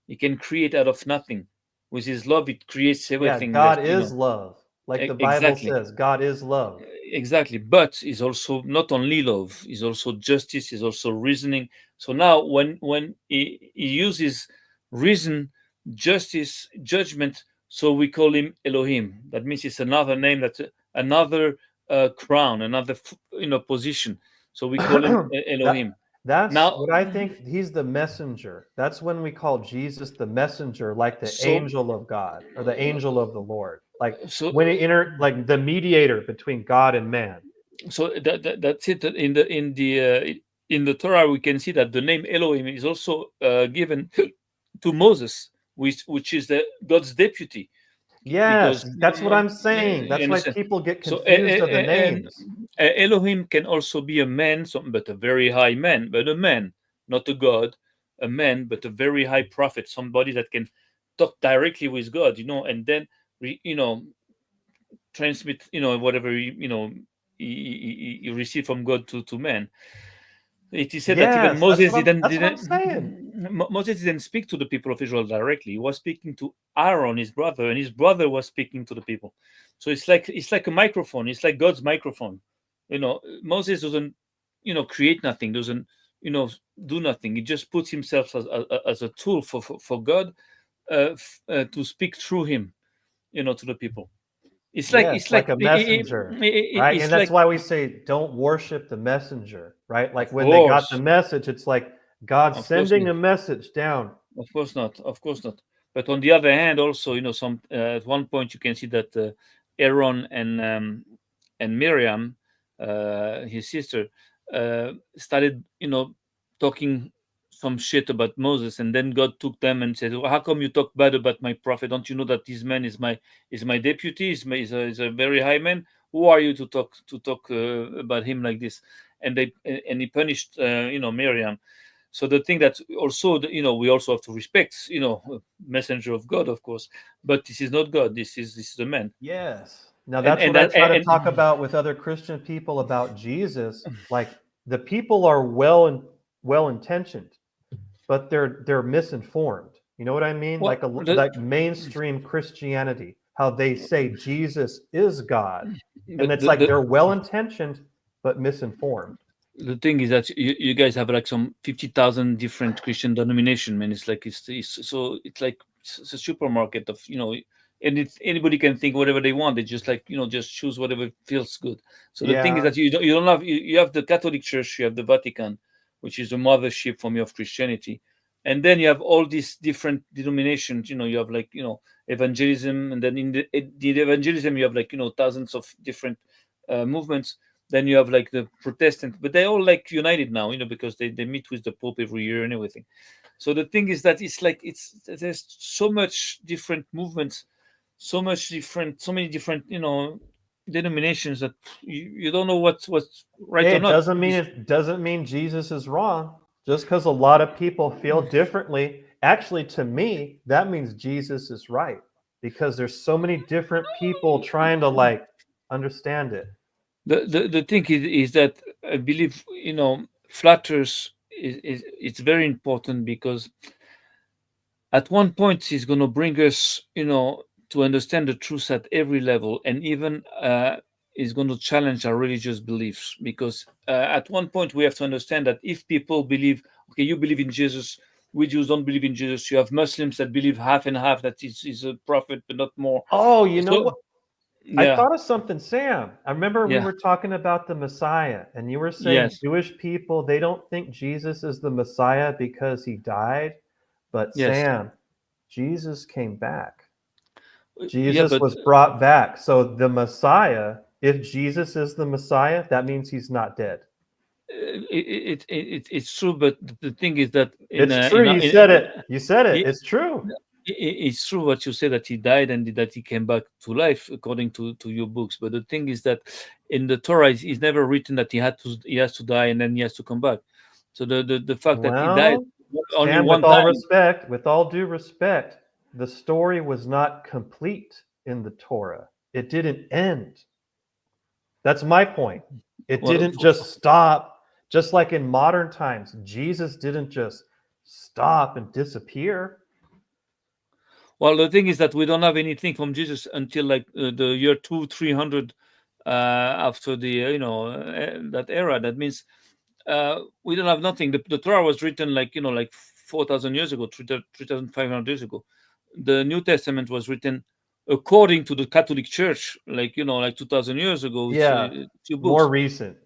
He can create out of nothing. With his love, it creates Yeah, everything. That God is love. Like the Bible exactly. says, God is love. Exactly, but is also not only love, is also justice, is also reasoning. So now when he uses reason, justice, judgment, so we call him Elohim. That means it's another name, that's another crown, another position. So we call him that Elohim. that's Now, what I think. He's the messenger. That's when we call Jesus the messenger, like the so angel of God or the angel of the Lord. Like so when like the mediator between God and man. that's it. In the Torah, we can see that the name Elohim is also given to Moses, which is God's deputy, Yes, because that's what I'm saying. you That's why understand. people get So confused of the and names. Elohim can also be a man, but a very high man, but a man, not a god, a man, but a very high prophet, somebody that can talk directly with God, and then transmit, whatever he received from God to man. It is said that even Yes, Moses that's what I'm saying. Moses didn't speak to the people of Israel directly. He was speaking to Aaron, his brother, and his brother was speaking to the people. So it's like a microphone. It's like God's microphone. Moses doesn't create nothing. Doesn't do nothing. He just puts himself as a tool for God, to speak through him. To the people. It's like Yes, it's like like a messenger, right? And it's that's like. why we say don't worship the messenger, right? Like Of when they got the course, message, it's like God of course sending not. a message down. Of course not. Of course not. But on the other hand, also, some at one point you can see that Aaron and Miriam, his sister, started, talking some shit about Moses, and then God took them and said, well, "How come you talk bad about my prophet? Don't you know that this man is my deputy? Is a very high man. Who are you to talk about him like this?" And he punished, Miriam. So the thing that also, we also have to respect, messenger of God, of course, but this is not God. This is a man. Yes. Now and that's and what I that try to and talk about with other Christian people about Jesus. Like the people are well intentioned, but they're misinformed. You know what I mean? well, Like mainstream Christianity, how they say Jesus is God, and but it's like they're well intentioned but misinformed. the thing is that you guys have like some 50,000 different Christian denomination, man. It's like it's a supermarket of, and anybody can think whatever they want. They just, like, just choose whatever feels good. So the thing is Yeah. that you don't have, you have the Catholic Church, you have the Vatican, which is the mothership for me of Christianity, and then you have all these different denominations. You have, like, evangelism, and then in the evangelism you have, like, thousands of different movements. Then you have, like, the Protestant, but they're all, like, united now, because they meet with the Pope every year and everything. So the thing is that it's like there's so much different movements, so many different, denominations, that you don't know what's right Hey, or it not. doesn't mean Jesus is wrong. Just because a lot of people feel differently, actually, to me, that means Jesus is right because there's so many different people trying to like understand it. The thing is that I believe, flat earth is it's very important, because at one point he's going to bring us, to understand the truth at every level, and even is going to challenge our religious beliefs, because at one point we have to understand that if people believe, okay, you believe in Jesus, we Jews don't believe in Jesus, you have Muslims that believe half and half, that is a prophet but not more. Oh, you know So what? I yeah, thought of something, Sam. I remember we yeah, were talking about the Messiah, and you were saying yes, Jewish people, they don't think Jesus is the Messiah because he died. But yes. Sam, Jesus came back. Yeah, Jesus but was brought back. So the Messiah, if Jesus is the Messiah, that means he's not dead. it's true, but the thing is that It's true. You said it. You said it. i- It's true. it's true what you say, that he died and that he came back to life, according to your books. But the thing is that in the Torah, it's never written that he has to die and then he has to come back. So the fact that he died Well, only Sam, one time. with all due respect, the story was not complete in the Torah. It didn't end. That's my point. It Well, didn't just stop, just like in modern times. Jesus didn't just stop and disappear. the thing is that we don't have anything from Jesus until, like, the year 200-300 after the that era. That means we don't have nothing. The Torah was written, like, like 4,000 years ago, 3,500 years ago. The New Testament was written according to the Catholic Church, like, like 2,000 years ago. It's Yeah, a few more books. recent.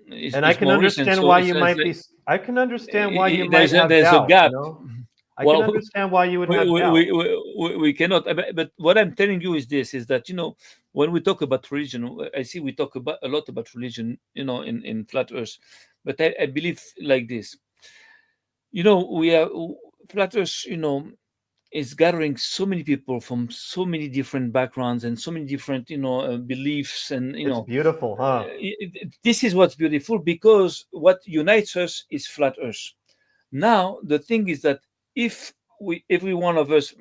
It's, And I it's can more recent, understand so why it's, you it's might like, be I can understand why you might have there's a doubt, gap. I can Well, understand why you would we, have we, doubt. we, we cannot. But what I'm telling you is this: is that, when we talk about religion, I see we talk about a lot about religion, in flat Earth, but I believe like this. We are flat Earth. Is gathering so many people from so many different backgrounds and so many different, beliefs, and It's beautiful, huh? this is what's beautiful, because what unites us is flat Earth. Now, the thing is that if every one of us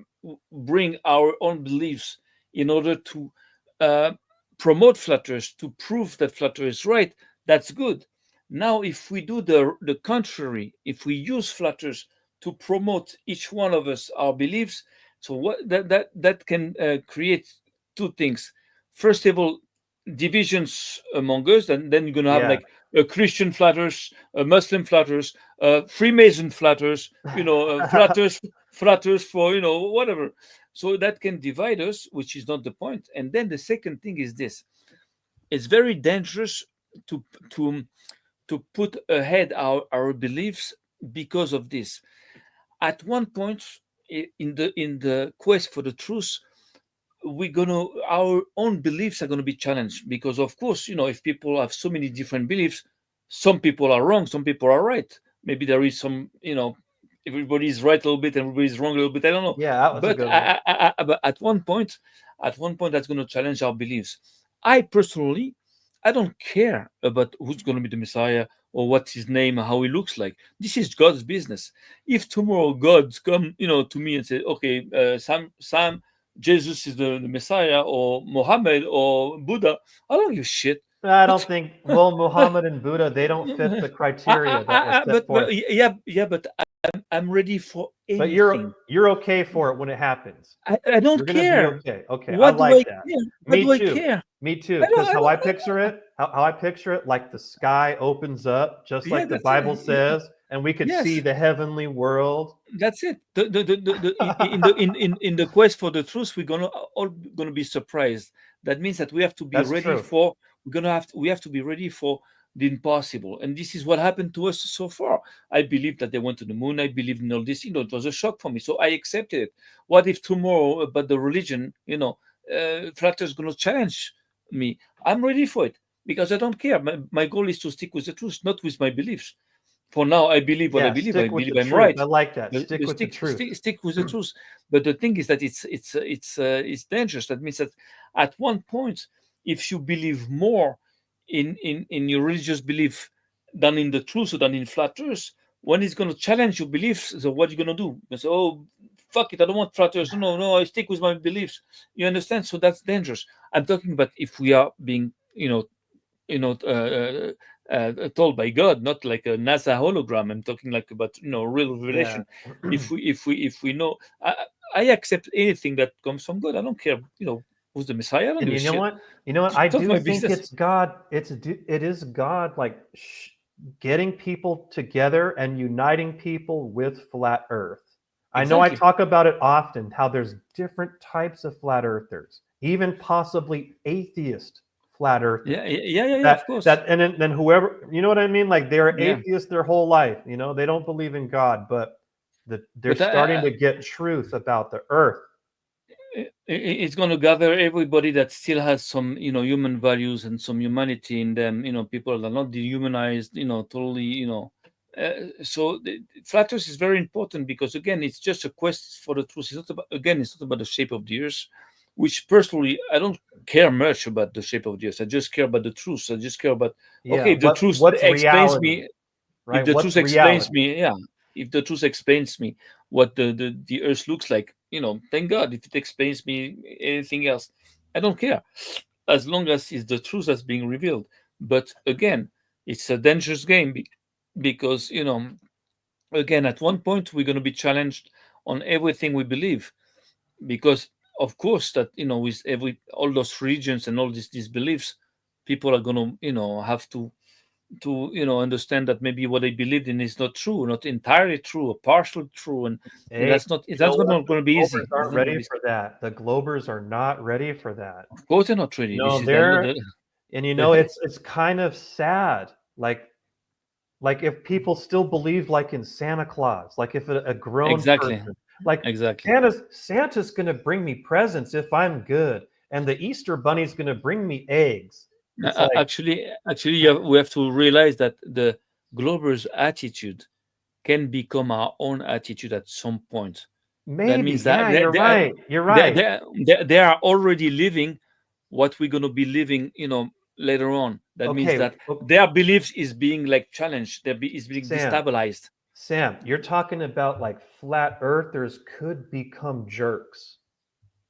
bring our own beliefs in order to uh, promote flat Earth, to prove that flat Earth is right, that's good. Now, if we do the contrary, if we use flat Earth to promote each one of us our beliefs, so what that can create two things. First of all, divisions among us, and then you're going to have Yeah. like a Christian flatters, a Muslim flatters, Freemason flatters, flatters for, whatever. So that can divide us, which is not the point. And then the second thing is this: it's very dangerous to to to put ahead our beliefs because of this. At one point, in the quest for the truth, we're gonna our own beliefs are gonna be challenged, because of course, if people have so many different beliefs, some people are wrong, some people are right. Maybe there is some, everybody's right a little bit, everybody's wrong a little bit, I don't know. Yeah, that was a But good one. but at one point that's going to challenge our beliefs. I personally, I don't care about who's going to be the Messiah, or what's his name, or how he looks like. This is God's business. If tomorrow God's come, to me and say, okay, Sam, Jesus is the Messiah, or Mohammed, or Buddha, I don't give a shit. I don't What? think, well, Muhammad and Buddha, they don't fit the criteria that was set But forth. yeah, yeah, but I'm ready for But anything. you're okay for it when it happens. I don't You're gonna be care. okay. Okay, I What do like I that. care? What Me do I too. care? Me too. I don't. Because I how don't. I picture it, how I picture it, like the sky opens up, just Yeah, like the that's it. Bible Yeah, says, and we could see yes, the heavenly world. that's it. In the quest for the truth, we're gonna all gonna be surprised. That means that we have to be That's ready true. for. We have to be ready for the impossible, and this is what happened to us so far. I believed that they went to the moon. I believed in all this. It was a shock for me, so I accepted it. What if tomorrow, about the religion, Flat is gonna challenge me? I'm ready for it, because I don't care. My goal is to stick with the truth, not with my beliefs. For now, I believe what I Yeah, believe. I stick with the believe I'm truth. right. I like that. But Stick with the stick, truth. stick, stick with the truth. But the thing is that it's dangerous. That means that at one point, if you believe more in your religious belief than in the truth, or than in flat Earth, when it's going to challenge your beliefs, so what are you going to do? You say, "Oh, fuck it, I don't want flat Earth. No, no, I stick with my beliefs." You understand? So that's dangerous. I'm talking about if we are being, told by God, not like a NASA hologram. I'm talking like about, real Yeah. revelation. If we know, I accept anything that comes from God. I don't care, who's the Messiah. I don't And give a you know shit. what? You know what? I It's not do my think business. it's God. It is God, like getting people together and uniting people with flat Earth. I know I Exactly. talk about it often, how there's different types of flat earthers, even possibly atheist flat Yeah, earthers. yeah, yeah, yeah. That Of course. that and then whoever, you know what I mean? Like they're Yeah, atheists their whole life. They don't believe in God, but they're but starting to get truth about the Earth. it's going to gather everybody that still has some, human values and some humanity in them. People that are not dehumanized. Totally. So flat Earth is very important, because again, it's just a quest for the truth. It's not about the shape of the Earth, which personally I don't care much about the shape of the Earth. I just care about the truth. I just care about, Yeah, okay, if the truth what's explains reality, me if right? the truth What's explains reality? me yeah if the truth explains me what the earth looks like, thank God. If it explains me anything else, I don't care, as long as it's the truth that's being revealed. But again, it's a dangerous game, because, again, at one point we're going to be challenged on everything we believe, because of course that, with every all those regions and all these beliefs, people are going to, have to to understand that maybe what they believed in is not true, not entirely true, or partially true, and Hey, you know that's what? not The going to be Globers easy. It's aren't not going to ready be. for that. The Globers are not ready for that. Of course, they're not ready. This No, is they're and the it's kind of sad. Like if people still believe like in Santa Claus, like if a grown exactly, person, like exactly. Santa's gonna bring me presents if I'm good, and the Easter Bunny's gonna bring me eggs. It's like Actually, we have to realize that the Glober's attitude can become our own attitude at some point. That maybe, means that yeah, you're right. You're right. they are already living what we're going to be living, later on. That means Okay, that their beliefs is being like challenged. Is being Sam, destabilized. Sam, you're talking about like flat earthers could become jerks.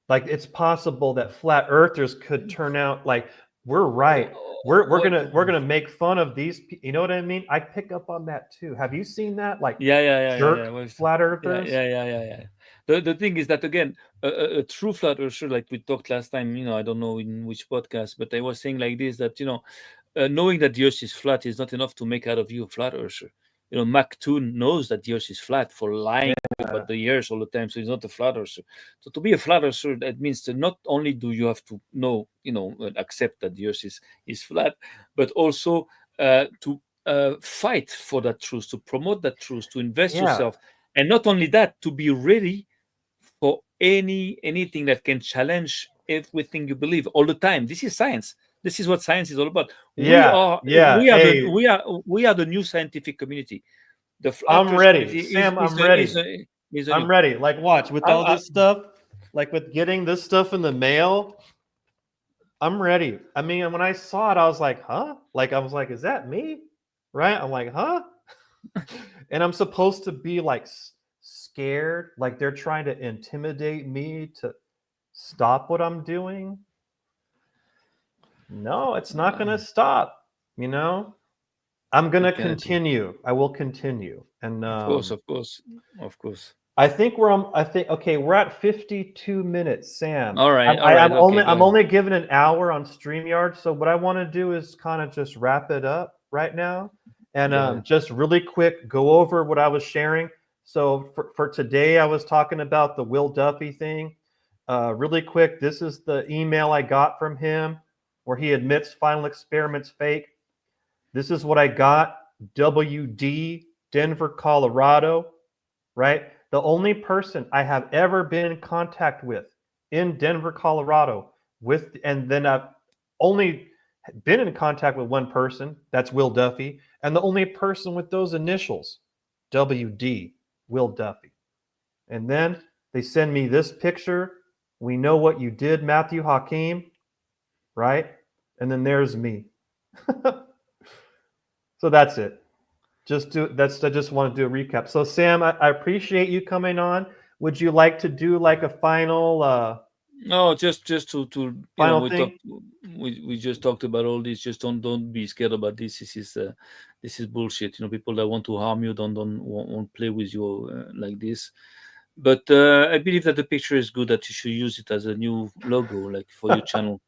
Like it's possible that flat earthers could turn out like we're right. What? We're gonna make fun of these. You know what I mean? I pick up on that too. Have you seen that? Like Yeah. jerk Well, flat earthers. yeah. The thing is that again, a true flat earther, like we talked last time, I don't know in which podcast, but I was saying like this that knowing that the Earth is flat is not enough to make out of you a flat earther. Mac Toon knows that the Earth is flat for lying about the Earth all the time, so he's not a flat earther. So to be a flat earther, that means that not only do you have to know, accept that the Earth is flat, but also to fight for that truth, to promote that truth, to invest Yeah, yourself, and not only that, to be ready for anything that can challenge everything you believe all the time. This is science. This is what science is all about. We yeah, are yeah. we are the Hey, we are the new scientific community. The flat I'm Earth ready, community Sam. I'm is ready. is a I'm new. ready. Like, watch with I, all I, this stuff, like with getting this stuff in the mail. I'm ready. I mean, when I saw it, I was like, huh? Like, I was like, is that me? Right? I'm like, huh? And I'm supposed to be like scared, like they're trying to intimidate me to stop what I'm doing. No, it's not going to stop. You know, I'm going to definitely. continue. I will continue. And Of course, of course, of course. I think we're on. I think okay, we're at 52 minutes, Sam. All right. Okay, go I'm ahead. only given an hour on StreamYard, so what I want to do is kind of just wrap it up right now, and Go ahead. just really quick go over what I was sharing. So for today, I was talking about the Will Duffy thing. Really quick, this is the email I got from him where he admits final experiment's fake. This is what I got. WD, Denver, Colorado, right? The only person I have ever been in contact with in Denver, Colorado, and then I've only been in contact with one person, that's Will Duffy, and the only person with those initials, WD, Will Duffy. And then they send me this picture. We know what you did, Matthew Hakeem, right? And then there's me. So that's it. I just want to do a recap. So Sam, I appreciate you coming on. Would you like to do like a No, just to final we thing? talked, we just talked about all this. Just don't be scared about this. This is bullshit. People that want to harm you don't won't play with you like this. But I believe that the picture is good. That you should use it as a new logo, like for your channel.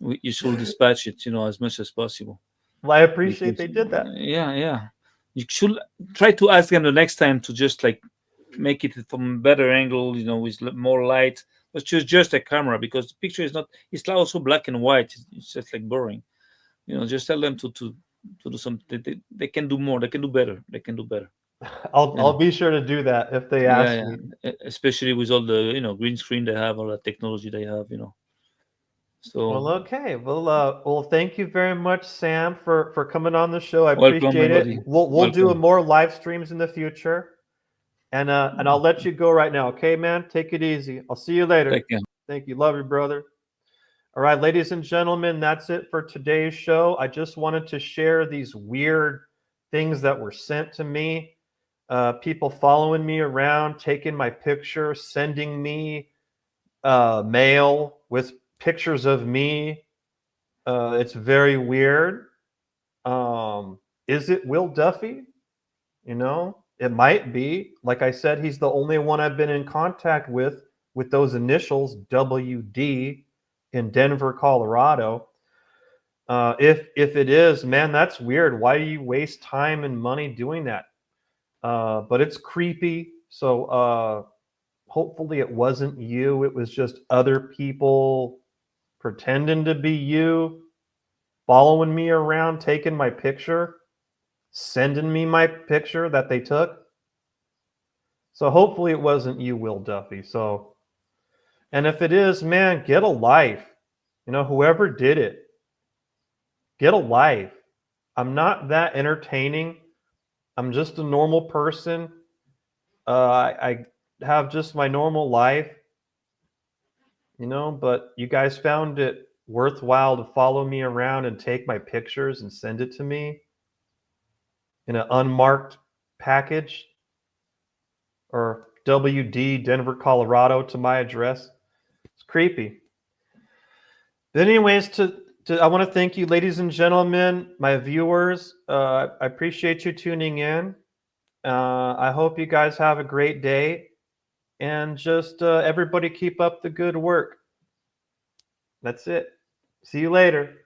You should dispatch it, as much as possible. Well, I appreciate Because they did that. yeah, you should try to ask them the next time to just like make it from a better angle, with more light. But just a camera, because the picture is not. It's also black and white. It's just like boring. Just tell them to do something. They can do more. They can do better. They can do better. You I'll know. be sure to do that if they Yeah, ask yeah. me. Especially with all the green screen they have, all the technology they have. Well, So okay. Well, thank you very much, Sam, for coming on the show. I welcome, my appreciate it. buddy. We'll do Welcome. more live streams in the future, and I'll let you go right now. Okay, man. Take it easy. I'll see you later. Take care. Thank you. Love you, brother. All right, ladies and gentlemen, that's it for today's show. I just wanted to share these weird things that were sent to me. People following me around, taking my picture, sending me mail with pictures of me. It's very weird. Is it Will Duffy? It might be. Like I said, he's the only one I've been in contact with those initials WD in Denver, Colorado. If it is, man, that's weird. Why do you waste time and money doing that? But it's creepy. So hopefully it wasn't you. It was just other people pretending to be you, following me around, taking my picture, sending me my picture that they took. So hopefully it wasn't you, Will Duffy. So, and if it is, man, get a life. You know, whoever did it, get a life. I'm not that entertaining. I'm just a normal person. I have just my normal life, you know, but you guys found it worthwhile to follow me around and take my pictures and send it to me in an unmarked package, or WD Denver, Colorado to my address. It's creepy. But anyways, I want to thank you, ladies and gentlemen, my viewers. I appreciate you tuning in. I hope you guys have a great day, and just everybody keep up the good work. That's it. See you later.